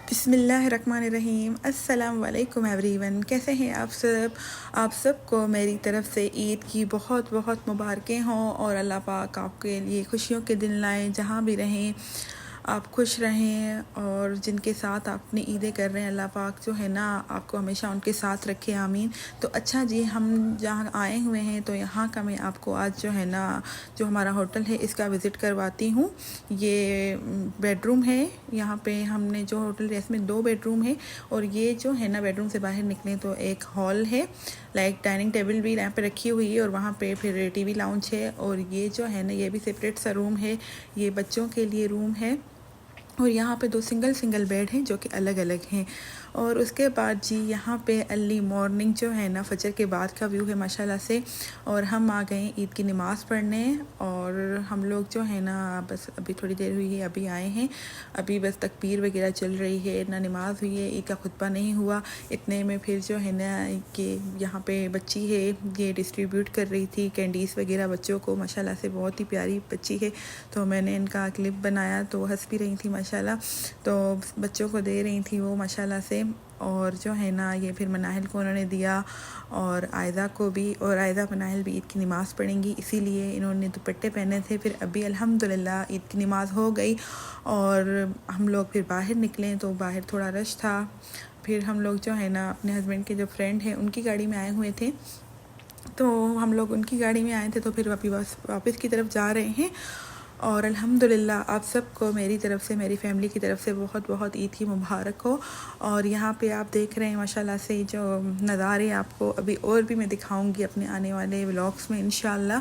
बिस्मिल्लाहिर्रहमानिर्रहीम। अस्सलाम वालेकुम एवरीवन। कैसे हैं आप सबको मेरी तरफ़ से ईद की बहुत बहुत मुबारकें हों और अल्लाह पाक आपके लिए खुशियों के दिन लाएं। जहाँ भी रहें आप खुश रहें और जिनके साथ आप अपनी ईदें कर रहे हैं अल्लाह पाक जो है ना आपको हमेशा उनके साथ रखे, आमीन। तो अच्छा जी, हम जहाँ आए हुए हैं तो यहाँ का मैं आपको आज जो है ना जो हमारा होटल है इसका विज़िट करवाती हूँ। ये बेडरूम है। यहाँ पे हमने जो होटल है इसमें 2 बेडरूम है और ये जो है ना बेडरूम से बाहर निकले तो एक हॉल है, लाइक डाइनिंग टेबल भी यहाँ पे रखी हुई है और वहाँ पे फिर टीवी लाउंज है। और ये जो है ना ये भी सेपरेट सा रूम है, ये बच्चों के लिए रूम है। और यहाँ पे 2 सिंगल बेड हैं जो कि अलग अलग हैं। और उसके बाद जी यहाँ पे अर्ली मॉर्निंग जो है ना फजर के बाद का व्यू है माशाल्लाह से। और हम आ गए ईद की नमाज़ पढ़ने और हम लोग जो है ना बस अभी थोड़ी देर हुई है, अभी आए हैं। अभी बस तकबीर वगैरह चल रही है, ना नमाज़ हुई है, ईद का खुतबा नहीं हुआ। इतने में फिर जो है ना कि यहाँ पे बच्ची है ये डिस्ट्रीब्यूट कर रही थी कैंडीज़ वगैरह बच्चों को। माशाल्लाह से बहुत ही प्यारी बच्ची है, तो मैंने इनका क्लिप बनाया तो हंस भी रही थी माशाल्लाह। तो बच्चों को दे रही थी वो माशाल्लाह से। और जो है ना ये फिर मनाहिल को उन्होंने दिया और आयदा को भी। और आयदा मनाहिल भी ईद की नमाज़ पढ़ेंगी, इसीलिए इन्होंने दुपट्टे पहने थे। फिर अभी अल्हम्दुलिल्लाह ईद की नमाज़ हो गई और हम लोग फिर बाहर निकले तो बाहर थोड़ा रश था। फिर हम लोग जो है ना अपने हस्बैंड के जो फ्रेंड हैं उनकी गाड़ी में आए हुए थे, तो हम लोग उनकी गाड़ी में आए थे तो फिर अभी बस वापस की तरफ जा रहे हैं। और अल्हम्दुलिल्लाह आप सबको मेरी तरफ़ से, मेरी फ़ैमिली की तरफ़ से बहुत बहुत ईद की मुबारक हो। और यहाँ पे आप देख रहे हैं माशाल्लाह से जो नज़ारे आपको अभी और भी मैं दिखाऊंगी अपने आने वाले व्लॉग्स में इंशाल्लाह।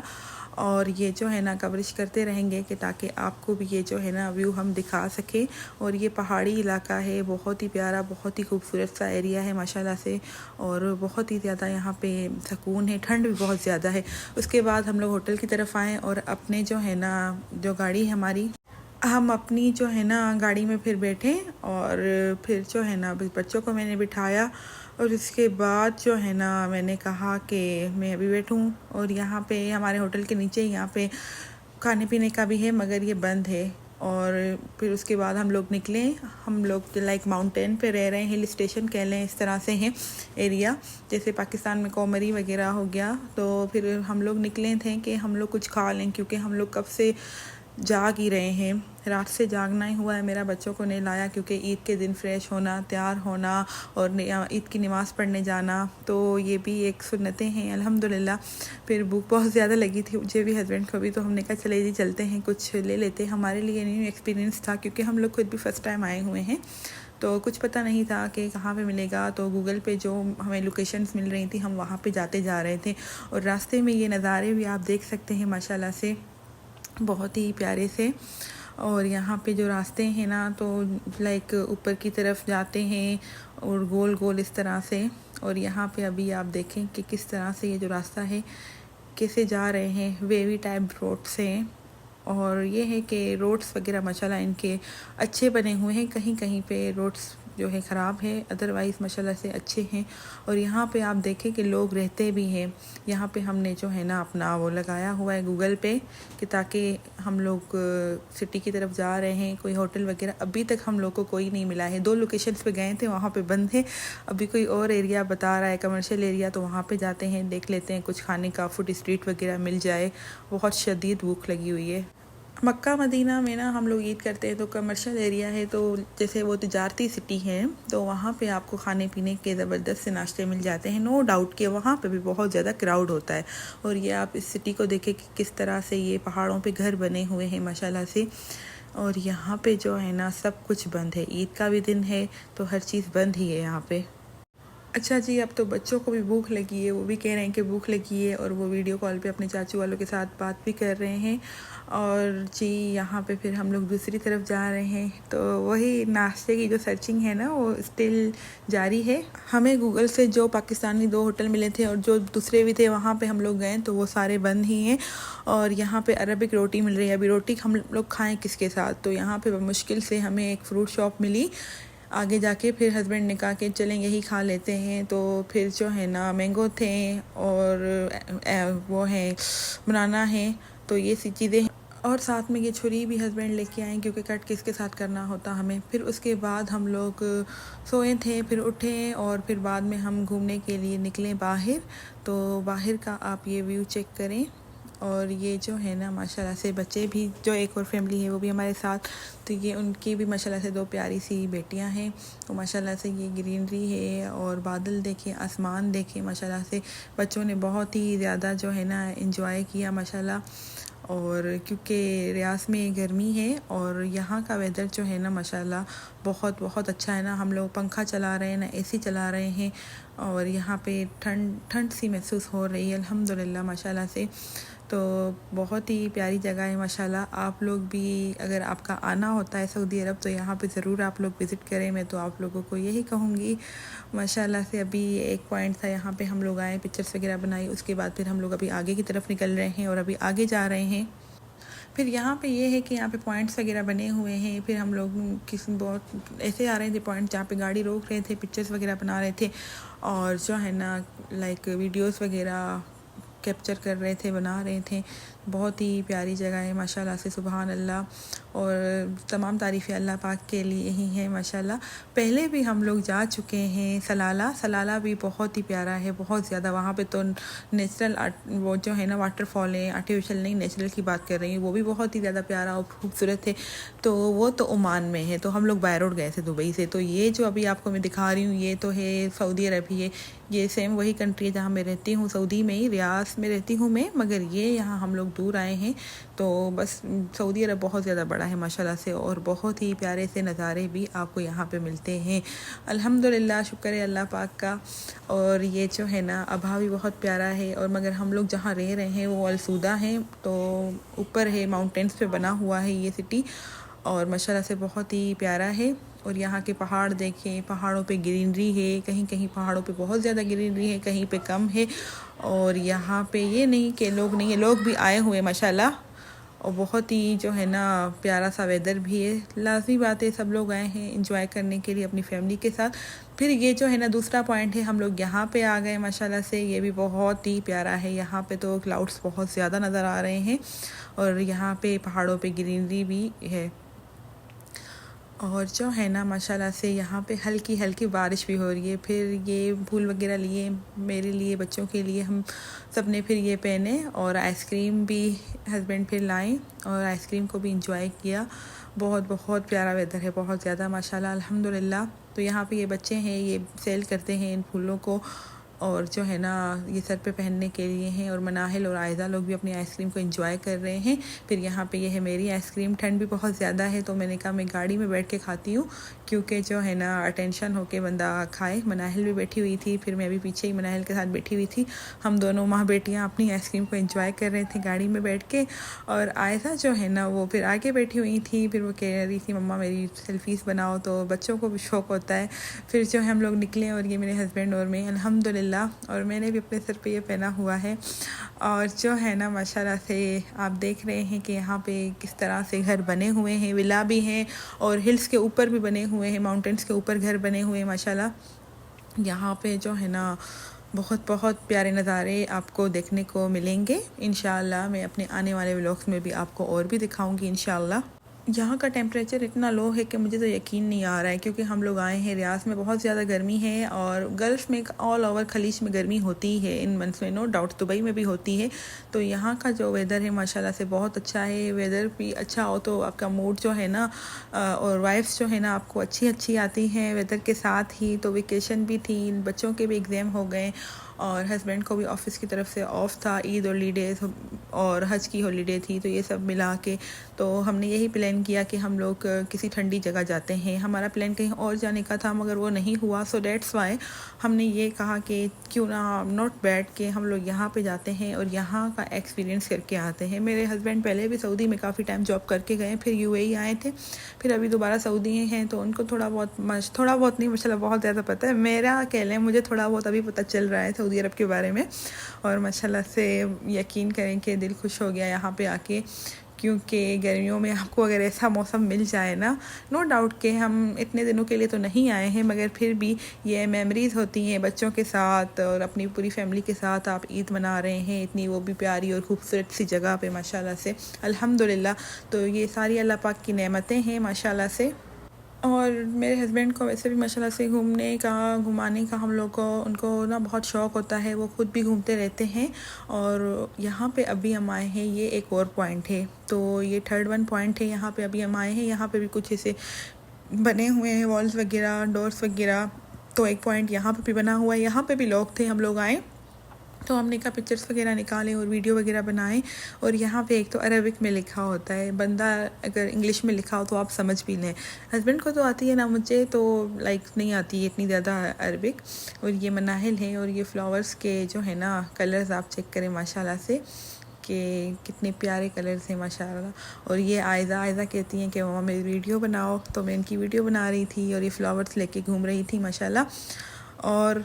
और ये जो है ना कवरेज करते रहेंगे कि ताकि आपको भी ये जो है ना व्यू हम दिखा सकें। और ये पहाड़ी इलाका है, बहुत ही प्यारा, बहुत ही खूबसूरत सा एरिया है माशाल्लाह से। और बहुत ही ज़्यादा यहाँ पे सुकून है, ठंड भी बहुत ज़्यादा है। उसके बाद हम लोग होटल की तरफ आए और अपने जो है ना जो गाड़ी है हमारी, हम अपनी जो है ना गाड़ी में फिर बैठे और फिर जो है ना बच्चों को मैंने बिठाया और उसके बाद जो है ना मैंने कहा कि मैं अभी बैठूं। और यहाँ पे हमारे होटल के नीचे यहाँ पे खाने पीने का भी है मगर ये बंद है। और फिर उसके बाद हम लोग निकले। हम लोग लाइक माउंटेन पे रह रहे हैं, हिल स्टेशन कह लें, इस तरह से हैं एरिया, जैसे पाकिस्तान में कोमरी वगैरह हो गया। तो फिर हम लोग निकले थे कि हम लोग कुछ खा लें, क्योंकि हम लोग कब से जाग ही रहे हैं, रात से जागना ही हुआ है मेरा। बच्चों को नहीं लाया क्योंकि ईद के दिन फ़्रेश होना, तैयार होना और ईद की नमाज़ पढ़ने जाना, तो ये भी एक सुन्नतें हैं अल्हम्दुलिल्लाह। फिर भूख बहुत ज़्यादा लगी थी मुझे भी, हस्बैंड को भी, तो हमने कहा चले जी चलते हैं, कुछ ले लेते हैं। हमारे लिए न्यू एक्सपीरियंस था क्योंकि हम लोग खुद भी फ़र्स्ट टाइम आए हुए हैं, तो कुछ पता नहीं था कि कहाँ पे मिलेगा। तो गूगल पे जो हमें लोकेशंस मिल रही थी हम वहाँ पे जाते जा रहे थे। और रास्ते में ये नज़ारे भी आप देख सकते हैं माशाल्लाह से, बहुत ही प्यारे से। और यहाँ पे जो रास्ते हैं ना तो लाइक ऊपर की तरफ जाते हैं और गोल गोल इस तरह से। और यहाँ पे अभी आप देखें कि किस तरह से ये जो रास्ता है कैसे जा रहे हैं, वेवी टाइप रोड्स हैं। और ये है कि रोड्स वगैरह माशाल्लाह इनके अच्छे बने हुए हैं, कहीं कहीं पे रोड्स जो है ख़राब है, अदरवाइज़ माशाल्लाह से अच्छे हैं। और यहाँ पे आप देखें कि लोग रहते भी हैं। यहाँ पे हमने जो है ना अपना वो लगाया हुआ है गूगल पे कि ताकि हम लोग सिटी की तरफ जा रहे हैं, कोई होटल वगैरह अभी तक हम लोग को कोई नहीं मिला है। 2 लोकेशंस पे गए थे, वहाँ पे बंद है। अभी कोई और एरिया बता रहा है कमर्शियल एरिया, तो वहाँ पे जाते हैं, देख लेते हैं कुछ खाने का फूड स्ट्रीट वगैरह मिल जाए। बहुत शदीद भूख लगी हुई है। मक्का मदीना में ना हम लोग ईद करते हैं तो कमर्शियल एरिया है, तो जैसे वो तिजारती सिटी है, तो वहाँ पे आपको खाने पीने के ज़बरदस्त से नाश्ते मिल जाते हैं। नो डाउट कि वहाँ पे भी बहुत ज़्यादा क्राउड होता है। और ये आप इस सिटी को देखें कि किस तरह से ये पहाड़ों पे घर बने हुए हैं माशाल्लाह से। और यहाँ पे जो है ना सब कुछ बंद है, ईद का भी दिन है तो हर चीज़ बंद ही है यहाँ पे। अच्छा जी, अब तो बच्चों को भी भूख लगी है, वो भी कह रहे हैं कि भूख लगी है और वो वीडियो कॉल पे अपने चाचू वालों के साथ बात भी कर रहे हैं। और जी यहाँ पे फिर हम लोग दूसरी तरफ जा रहे हैं, तो वही नाश्ते की जो सर्चिंग है ना वो स्टिल जारी है। हमें गूगल से जो पाकिस्तानी 2 होटल मिले थे और जो दूसरे भी थे वहाँ पे हम लोग गए तो वो सारे बंद ही हैं। और यहाँ पे अरबिक रोटी मिल रही है। अभी रोटी हम लोग खाएँ किसके साथ, तो यहाँ पर मुश्किल से हमें एक फ़्रूट शॉप मिली आगे जाके। फिर हस्बैंड ने कहा कि चलें यही खा लेते हैं, तो फिर जो है ना मैंगो थे और वो हैं बनाना है, तो ये सी चीज़ें। और साथ में ये छुरी भी हस्बैंड लेके आए क्योंकि कट किसके साथ करना होता हमें। फिर उसके बाद हम लोग सोए थे, फिर उठे और फिर बाद में हम घूमने के लिए निकले बाहर। तो बाहर का आप ये व्यू चेक करें। और ये जो है ना माशाल्लाह से बच्चे भी, जो एक और फैमिली है वो भी हमारे साथ, तो ये उनकी भी माशाल्लाह से 2 प्यारी सी बेटियां हैं। तो माशाल्लाह से ये ग्रीनरी है और बादल देखें, आसमान देखें, माशाल्लाह से बच्चों ने बहुत ही ज़्यादा जो है ना एंजॉय किया माशाल्लाह। और क्योंकि रियाज में गर्मी है और यहाँ का वेदर जो है ना माशाल्लाह बहुत बहुत अच्छा है ना। हम लोग पंखा चला रहे हैं ना एसी चला रहे हैं और यहाँ पे ठंड ठंड सी महसूस हो रही है अल्हम्दुलिल्लाह माशाल्लाह से। तो बहुत ही प्यारी जगह है माशाल्लाह। आप लोग भी अगर आपका आना होता है सऊदी अरब तो यहाँ पे ज़रूर आप लोग विज़िट करें। मैं तो आप लोगों को यही कहूँगी माशाल्लाह से। अभी एक पॉइंट था यहाँ पे हम लोग आए, पिक्चर्स वगैरह बनाई, उसके बाद फिर हम लोग अभी आगे की तरफ निकल रहे हैं और अभी आगे जा रहे हैं। फिर यहाँ पे ये है कि यहाँ पे पॉइंट्स वगैरह बने हुए हैं। फिर हम लोग किसी बहुत ऐसे आ रहे थे पॉइंट जहाँ पे गाड़ी रोक रहे थे, पिक्चर्स वगैरह बना रहे थे और जो है ना लाइक वीडियोस वगैरह कैप्चर कर रहे थे, बना रहे थे। बहुत ही प्यारी जगह है माशाल्लाह से, सुबहान अल्लाह। और तमाम तारीफ़ें अल्लाह पाक के लिए ही हैं माशाल्लाह। पहले भी हम लोग जा चुके हैं सलाला। सलाला भी बहुत ही प्यारा है, बहुत ज़्यादा। वहाँ पे तो नेचुरल वो जो है ना वाटरफॉल है, आर्टिफिशियल नहीं नेचुरल की बात कर रही हूँ, वो भी बहुत ही ज़्यादा प्यारा और खूबसूरत है। तो वो तो ओमान में है, तो हम लोग बाय रोड गए थे दुबई से। तो ये जो अभी आपको मैं दिखा रही हूँ ये तो है सऊदी अरब ही है। ये सेम वही कंट्री है जहाँ मैं रहती हूँ, सऊदी में ही, रियाद में रहती हूँ मैं, मगर ये यहाँ हम लोग दूर आए हैं। तो बस सऊदी अरब बहुत ज़्यादा बड़ा है माशाल्लाह से और बहुत ही प्यारे से नज़ारे भी आपको यहाँ पे मिलते हैं अल्हम्दुलिल्लाह, शुक्र है अल्लाह पाक का। और ये जो है ना अभा भी बहुत प्यारा है। और मगर हम लोग जहाँ रह रहे हैं वो अलसूदा हैं, तो ऊपर है, माउंटेन्स पे बना हुआ है ये सिटी और माशाल्लाह से बहुत ही प्यारा है। और यहाँ के पहाड़ देखें, पहाड़ों पे ग्रीनरी है, कहीं कहीं पहाड़ों पे बहुत ज़्यादा ग्रीनरी है, कहीं पे कम है। और यहाँ पे ये नहीं कि लोग नहीं है, लोग भी आए हुए माशाल्लाह। और बहुत ही जो है ना प्यारा सा वेदर भी है। लाजमी बात है, सब लोग आए हैं एंजॉय करने के लिए अपनी फैमिली के साथ। फिर ये जो है ना दूसरा पॉइंट है, हम लोग यहाँ पे आ गए माशाल्लाह से। ये भी बहुत ही प्यारा है। यहाँ पे तो क्लाउड्स बहुत ज़्यादा नज़र आ रहे हैं और यहाँ पे पहाड़ों पे ग्रीनरी भी है। और जो है ना माशाल्लाह से यहाँ पे हल्की हल्की बारिश भी हो रही है। फिर ये फूल वगैरह लिए मेरे लिए, बच्चों के लिए, हम सब ने फिर ये पहने और आइसक्रीम भी हस्बैंड फिर लाए और आइसक्रीम को भी इंजॉय किया। बहुत बहुत प्यारा वेदर है, बहुत ज़्यादा माशाल्लाह अल्हम्दुलिल्लाह। तो यहाँ पे ये बच्चे हैं, ये सेल करते हैं इन फूलों को और जो है ना ये सर पे पहनने के लिए हैं। और मनाहिल और आयज़ा लोग भी अपनी आइसक्रीम को एंजॉय कर रहे हैं। फिर यहाँ पे ये है मेरी आइसक्रीम। ठंड भी बहुत ज़्यादा है तो मैंने कहा मैं गाड़ी में बैठ के खाती हूँ, क्योंकि जो है ना अटेंशन होके बंदा खाए। मनाहिल भी बैठी हुई थी, फिर मैं भी पीछे ही मनाहिल के साथ बैठी हुई थी। हम दोनों माँ बेटियाँ अपनी आइसक्रीम को एंजॉय कर रहे थे गाड़ी में बैठ के। और आयज़ा जो है ना वो फिर आगे बैठी हुई थी, फिर वो कह रही थी मम्मा मेरी सेल्फीज़ बनाओ, तो बच्चों को भी शौक़ होता है। फिर जो है हम लोग निकले और ये मेरे हस्बैंड और मैं अल्हम्दुलिल्लाह। और मैंने भी अपने सर पे ये पहना हुआ है। और जो है ना माशाल्लाह से आप देख रहे हैं कि यहाँ पे किस तरह से घर बने हुए हैं, विला भी हैं और हिल्स के ऊपर भी बने हुए हैं, माउंटेन्स के ऊपर घर बने हुए हैं माशाल्लाह। यहाँ पे जो है ना बहुत बहुत प्यारे नज़ारे आपको देखने को मिलेंगे इंशाअल्लाह। मैं अपने आने वाले व्लॉग्स में भी आपको और भी दिखाऊंगी इंशाअल्लाह। यहाँ का टेम्परेचर इतना लो है कि मुझे तो यकीन नहीं आ रहा है, क्योंकि हम लोग आए हैं रियाज में, बहुत ज़्यादा गर्मी है और गल्फ़ में ऑल ओवर खलीज में गर्मी होती है इन मंथ्स में, नो डाउट दुबई में भी होती है। तो यहाँ का जो वेदर है माशाल्लाह से बहुत अच्छा है। वेदर भी अच्छा हो तो आपका मूड जो है ना और वाइब्स जो है ना आपको अच्छी अच्छी आती हैं वेदर के साथ ही। तो वेकेशन भी थी, बच्चों के भी एग्ज़ाम हो गए और हस्बैंड को भी ऑफ़िस की तरफ से ऑफ़ था, ईद हॉलीडेज़ और हज की हॉलीडे थी, तो ये सब मिला के तो हमने यही प्लान किया कि हम लोग किसी ठंडी जगह जाते हैं। हमारा प्लान कहीं और जाने का था मगर वो नहीं हुआ, सो डेट्स वाई हमने ये कहा कि क्यों ना नॉट बैड के हम लोग यहाँ पे जाते हैं और यहाँ का एक्सपीरियंस करके आते हैं। मेरे हस्बैंड पहले भी सऊदी में काफ़ी टाइम जॉब करके गए, फिर यूएई आए थे, फिर अभी दोबारा सऊदी हैं, तो उनको थोड़ा बहुत नहीं माशाल्लाह बहुत ज़्यादा पता है। मेरा कह लें मुझे थोड़ा बहुत अभी पता चल रहा है सऊदी अरब के बारे में। और माशाल्लाह से यकीन करें कि दिल खुश हो गया यहाँ पे आके, क्योंकि गर्मियों में आपको अगर ऐसा मौसम मिल जाए ना, नो डाउट कि हम इतने दिनों के लिए तो नहीं आए हैं, मगर फिर भी ये मेमोरीज़ होती हैं बच्चों के साथ और अपनी पूरी फैमिली के साथ आप ईद मना रहे हैं इतनी वो भी प्यारी और खूबसूरत सी जगह पे माशाल्लाह से, अल्हम्दुलिल्लाह। तो ये सारी अल्लाह पाक की नेमतें हैं माशाल्लाह से। और मेरे हस्बैंड को वैसे भी माशाल्लाह से घूमने का घुमाने का हम लोग को उनको ना बहुत शौक़ होता है, वो खुद भी घूमते रहते हैं। और यहाँ पे अभी हम आए हैं, ये एक और पॉइंट है, तो ये थर्ड वन पॉइंट है, यहाँ पे अभी हम आए हैं। यहाँ पे भी कुछ ऐसे बने हुए हैं वॉल्स वगैरह, डोर्स वगैरह, तो एक पॉइंट यहाँ पे भी बना हुआ है। यहाँ पे भी लोग थे, हम लोग आए तो हमने कहा पिक्चर्स वगैरह निकालें और वीडियो वगैरह बनाएं। और यहाँ पे एक तो अरबिक में लिखा होता है, बंदा अगर इंग्लिश में लिखा हो तो आप समझ भी लें। हस्बैंड को तो आती है ना, मुझे तो लाइक नहीं आती है इतनी ज़्यादा अरबिक। और ये मनाहिल है और ये फ्लावर्स के जो है ना कलर्स आप चेक करें माशाल्लाह से कि कितने प्यारे कलर्स हैं माशाल्लाह। और ये आयज़ा कहती हैं कि मम्मा मेरी वीडियो बनाओ, तो मैं इनकी वीडियो बना रही थी और ये फ्लावर्स लेके घूम रही थी माशाल्लाह। और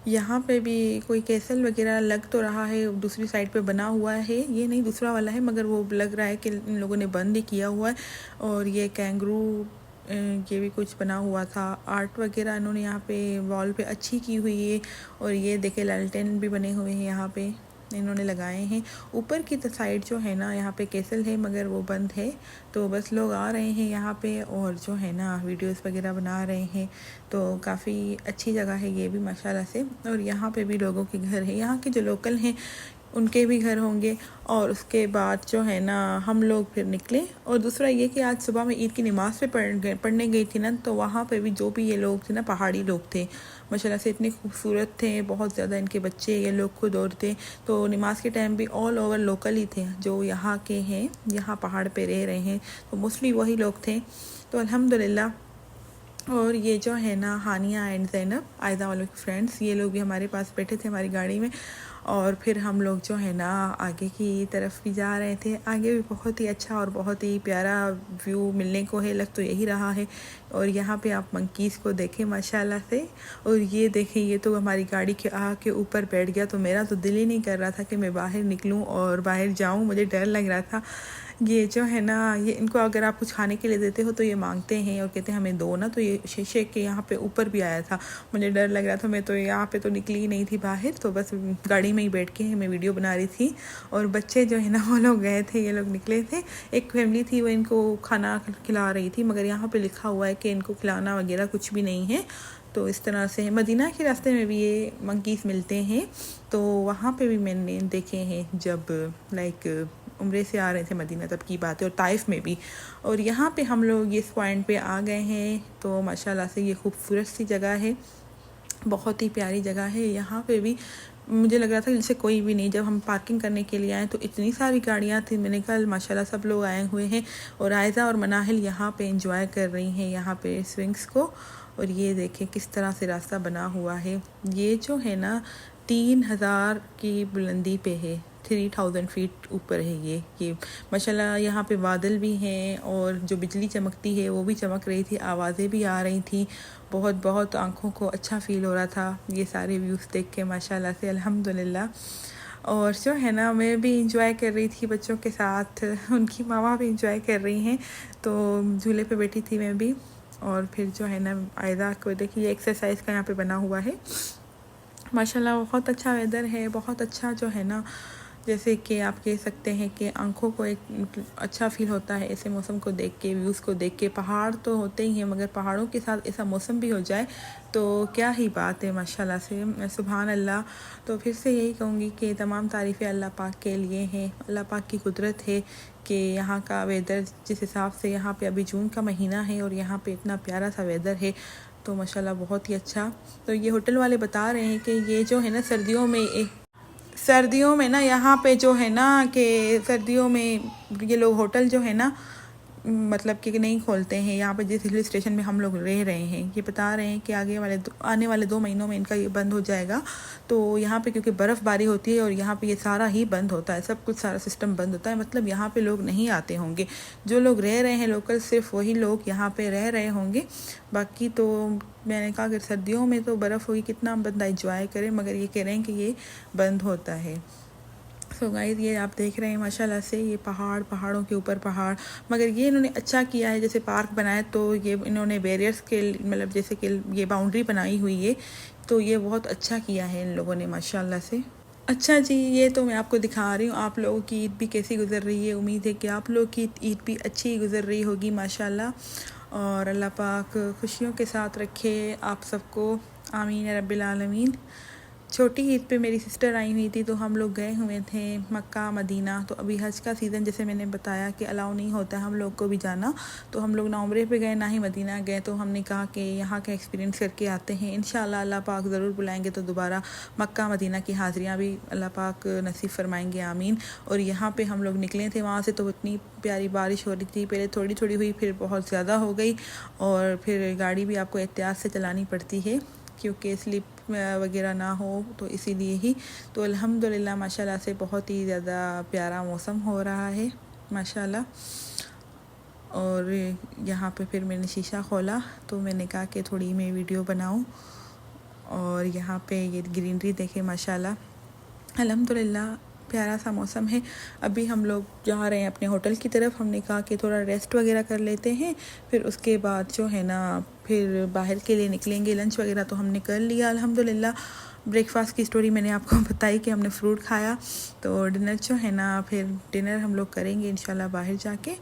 यहाँ पे भी कोई कैसल वगैरह लग तो रहा है, दूसरी साइड पे बना हुआ है, ये नहीं दूसरा वाला है, मगर वो लग रहा है कि इन लोगों ने बंद ही किया हुआ है। और ये कैंगरू ये भी कुछ बना हुआ था, आर्ट वगैरह इन्होंने यहाँ पे वॉल पे अच्छी की हुई है। और ये देखे लालटेन भी बने हुए हैं यहाँ पे इन्होंने लगाए हैं। ऊपर की साइड जो है ना यहाँ पे कैसल है, मगर वो बंद है। तो बस लोग आ रहे हैं यहाँ पे और जो है ना वीडियोस वगैरह बना रहे हैं, तो काफ़ी अच्छी जगह है ये भी माशाल्लाह से। और यहाँ पे भी लोगों के घर है, यहाँ के जो लोकल हैं उनके भी घर होंगे। और उसके बाद जो है ना हम लोग फिर निकले। और दूसरा ये कि आज सुबह में ईद की नमाज़ पे पढ़ने गई थी ना, तो वहाँ पे भी जो भी ये लोग थे ना पहाड़ी लोग थे माशाल्लाह से, इतने खूबसूरत थे, बहुत ज़्यादा इनके बच्चे ये लोग खुद और थे। तो नमाज के टाइम भी ऑल ओवर लोकल ही थे जो यहाँ के हैं, यहाँ पहाड़ पे रह रहे हैं, तो मोस्टली वही लोग थे। तो अल्हम्दुलिल्लाह। और ये जो है ना हानिया एंड ज़ैनब, आयदा वालों के फ्रेंड्स, ये लोग भी हमारे पास बैठे थे हमारी गाड़ी में। और फिर हम लोग जो है ना आगे की तरफ भी जा रहे थे। आगे भी बहुत ही अच्छा और बहुत ही प्यारा व्यू मिलने को है, लग तो यही रहा है। और यहाँ पे आप मंकीज़ को देखें माशाल्लाह से। और ये देखें, ये तो हमारी गाड़ी के आके ऊपर बैठ गया, तो मेरा तो दिल ही नहीं कर रहा था कि मैं बाहर निकलूँ और बाहर जाऊँ, मुझे डर लग रहा था। ये जो है ना, ये इनको अगर आप कुछ खाने के लिए देते हो तो ये मांगते हैं और कहते हैं हमें दो ना। तो ये शीशे के यहाँ पे ऊपर भी आया था, मुझे डर लग रहा था, मैं तो यहाँ पे तो निकली ही नहीं थी बाहर, तो बस गाड़ी में ही बैठ के मैं वीडियो बना रही थी। और बच्चे जो है ना वो लोग गए थे, ये लोग निकले थे। एक फैमिली थी वो इनको खाना खिला रही थी, मगर यहाँ पर लिखा हुआ है कि इनको खिलाना वगैरह कुछ भी नहीं है। तो इस तरह से मदीना के रास्ते में भी ये मंकीज़ मिलते हैं, तो वहाँ पे भी मैंने देखे हैं जब लाइक उम्रे से आ रहे थे मदीना, तब की बात है। और ताइफ में भी। और यहाँ पे हम लोग इस पॉइंट पे आ गए हैं, तो माशाल्लाह से ये खूबसूरत सी जगह है, बहुत ही प्यारी जगह है। यहाँ पे भी मुझे लग रहा था जैसे कोई भी नहीं, जब हम पार्किंग करने के लिए आए तो इतनी सारी गाड़ियाँ थी, मैंने कहा माशाल्लाह सब लोग आए हुए हैं। और आयज़ा और मनाहिल यहाँ पे एंजॉय कर रही हैं यहाँ पे स्विंग्स को। और ये देखें किस तरह से रास्ता बना हुआ है, ये जो है ना 3000 की बुलंदी पे है, 3000 फीट ऊपर है ये माशाल्लाह। यहाँ पे बादल भी हैं और जो बिजली चमकती है वो भी चमक रही थी, आवाज़ें भी आ रही थी, बहुत बहुत आँखों को अच्छा फ़ील हो रहा था ये सारे व्यूज़ देख के माशाल्लाह से, अल्हम्दुलिल्लाह। और जो है ना मैं भी इंजॉय कर रही थी बच्चों के साथ, उनकी मामा भी इंजॉय कर रही हैं, तो झूले पे बैठी थी मैं भी। और फिर जो है ना आयदा को देखिए एक्सरसाइज का यहाँ पे बना हुआ है माशाल्लाह, बहुत अच्छा वेदर है, बहुत अच्छा जो है ना, जैसे कि आप कह सकते हैं कि आंखों को एक अच्छा फ़ील होता है ऐसे मौसम को देख के, व्यूज़ को देख के। पहाड़ तो होते ही हैं, मगर पहाड़ों के साथ ऐसा मौसम भी हो जाए तो क्या ही बात है माशाल्लाह से, सुभान अल्लाह। तो फिर से यही कहूँगी कि तमाम तारीफ़ें अल्लाह पाक के लिए हैं, अल्लाह पाक की कुदरत है कि यहाँ का वेदर जिस हिसाब से, यहाँ पे अभी जून का महीना है और यहाँ पे इतना प्यारा सा वेदर है, तो माशाल्लाह बहुत ही अच्छा। तो ये होटल वाले बता रहे हैं कि ये जो है ना सर्दियों में ना यहाँ पे जो है ना कि सर्दियों में ये लोग होटल जो है ना मतलब कि नहीं खोलते हैं यहाँ पे, जिस हिल स्टेशन में हम लोग रह रहे हैं। ये बता रहे हैं कि आने वाले 2 महीनों में इनका ये बंद हो जाएगा। तो यहाँ पे क्योंकि बर्फ़बारी होती है और यहाँ पे ये सारा ही बंद होता है, सब कुछ सारा सिस्टम बंद होता है, मतलब यहाँ पे लोग नहीं आते होंगे। जो लोग रह रहे हैं लोकल, सिर्फ वही लोग यहाँ पे रह रहे होंगे। बाकी तो मैंने कहा अगर सर्दियों में तो बर्फ़ होगी कितना बंदा एंजॉय करे, मगर ये कह रहे हैं कि ये बंद होता है। सो गाइस ये आप देख रहे हैं माशाल्लाह से ये पहाड़ों के ऊपर पहाड़, मगर ये इन्होंने अच्छा किया है जैसे पार्क बनाया तो ये इन्होंने बैरियर्स के मतलब जैसे कि ये बाउंड्री बनाई हुई है, तो ये बहुत अच्छा किया है इन लोगों ने माशाल्लाह से। अच्छा जी, ये तो मैं आपको दिखा रही हूँ आप लोगों की ईद भी कैसी गुज़र रही है। उम्मीद है कि आप लोगों की ईद भी अच्छी गुज़र रही होगी माशाल्लाह, और अल्लाह पाक खुशियों के साथ रखे आप सबको, आमीन या रब्बिल आलमीन। छोटी ईद पे मेरी सिस्टर आई हुई थी तो हम लोग गए हुए थे मक्का मदीना। तो अभी हज का सीज़न जैसे मैंने बताया कि अलाउ नहीं होता हम लोग को भी जाना, तो हम लोग ना उम्रे पे गए ना ही मदीना गए। तो हमने कहा कि यहाँ का एक्सपीरियंस करके आते हैं, इंशाल्लाह अल्लाह पाक ज़रूर बुलाएंगे तो दोबारा मक्का मदीना की हाज़िरियाँ भी अल्लाह पाक नसीब फरमाएंगे, आमीन। और यहाँ पर हम लोग निकले थे वहाँ से तो इतनी प्यारी बारिश हो रही थी, पहले थोड़ी थोड़ी हुई फिर बहुत ज़्यादा हो गई, और फिर गाड़ी भी आपको एहतियात से चलानी पड़ती है क्योंकि स्लिप वगैरह ना हो, तो इसीलिए ही। तो अल्हम्दुलिल्लाह माशाल्लाह से बहुत ही ज़्यादा प्यारा मौसम हो रहा है माशाल्लाह। और यहाँ पे फिर मैंने शीशा खोला तो मैंने कहा कि थोड़ी मैं वीडियो बनाऊँ, और यहाँ पे ये ग्रीनरी देखे माशाल्लाह, अल्हम्दुलिल्लाह प्यारा सा मौसम है। अभी हम लोग जा रहे हैं अपने होटल की तरफ, हमने कहा कि थोड़ा रेस्ट वगैरह कर लेते हैं, फिर उसके बाद जो है ना फिर बाहर के लिए निकलेंगे। लंच वगैरह तो हमने कर लिया अल्हम्दुलिल्लाह। ब्रेकफास्ट की स्टोरी मैंने आपको बताई कि हमने फ्रूट खाया। तो डिनर जो है ना फिर डिनर हम लोग करेंगे इंशाल्लाह बाहर जाके,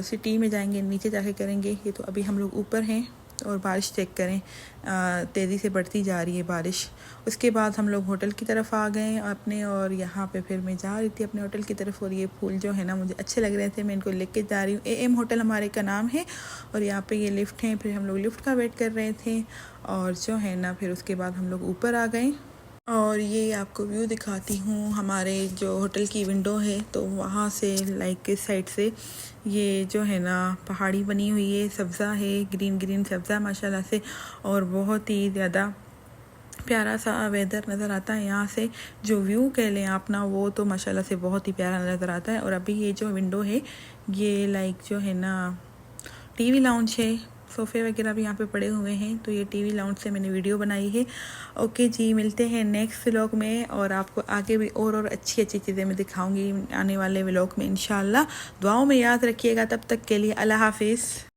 सिटी में जाएंगे, नीचे जाके करेंगे। ये तो अभी हम लोग ऊपर हैं, और बारिश चेक करें तेज़ी से बढ़ती जा रही है बारिश। उसके बाद हम लोग होटल की तरफ आ गए अपने, और यहाँ पे फिर मैं जा रही थी अपने होटल की तरफ, और ये फूल जो है ना मुझे अच्छे लग रहे थे, मैं इनको लेके जा रही हूँ। AM होटल हमारे का नाम है, और यहाँ पे ये लिफ्ट है, फिर हम लोग लिफ्ट का वेट कर रहे थे, और जो है ना फिर उसके बाद हम लोग ऊपर आ गए। और ये आपको व्यू दिखाती हूँ हमारे जो होटल की विंडो है, तो वहाँ से लाइक इस साइड से ये जो है ना पहाड़ी बनी हुई है, सब्ज़ा है, ग्रीन ग्रीन सब्ज़ा माशाल्लाह से, और बहुत ही ज़्यादा प्यारा सा वेदर नज़र आता है यहाँ से। जो व्यू कह लें आप ना, वो तो माशाल्लाह से बहुत ही प्यारा नज़र आता है। और अभी ये जो विंडो है ये लाइक जो है ना TV लाउंज है, सोफ़े वगैरह भी यहाँ पे पड़े हुए हैं, तो ये TV लाउंज से मैंने वीडियो बनाई है। ओके जी, मिलते हैं नेक्स्ट व्लॉग में, और आपको आगे भी और अच्छी अच्छी चीज़ें मैं दिखाऊंगी आने वाले व्लॉग में इंशाल्लाह। दुआओं में याद रखिएगा, तब तक के लिए अल्लाह हाफिज़।